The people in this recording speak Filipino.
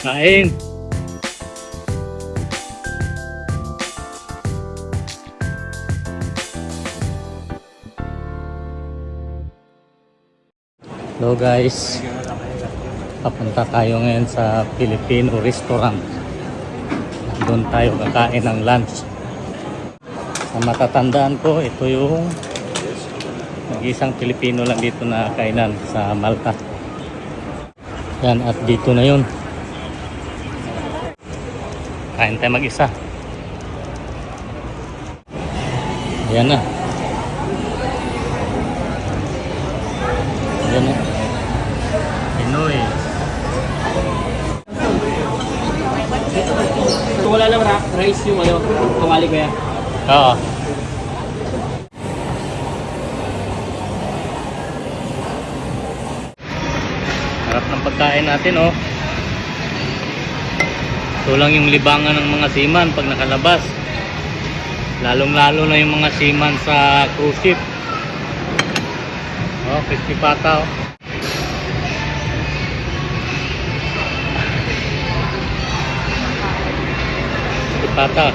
Kain. Hello guys. Papunta tayo ngayon sa Filipino restaurant. Doon tayo kakain ng lunch. Sa matatandaan ko, ito yung isang Pilipino lang dito na kainan sa Malta. Yan, at dito na yun. Kain tayo mag-isa. Ayan na. Ayan na. Pinoy. So wala lang rice yung kawali ko yan. Oo. Harap ng pagkain natin, oh. Ito lang yung libangan ng mga seaman pag nakalabas. Lalong-lalo na yung mga seaman sa cruise ship. Oh, crispy pata, oh. Crispy pata.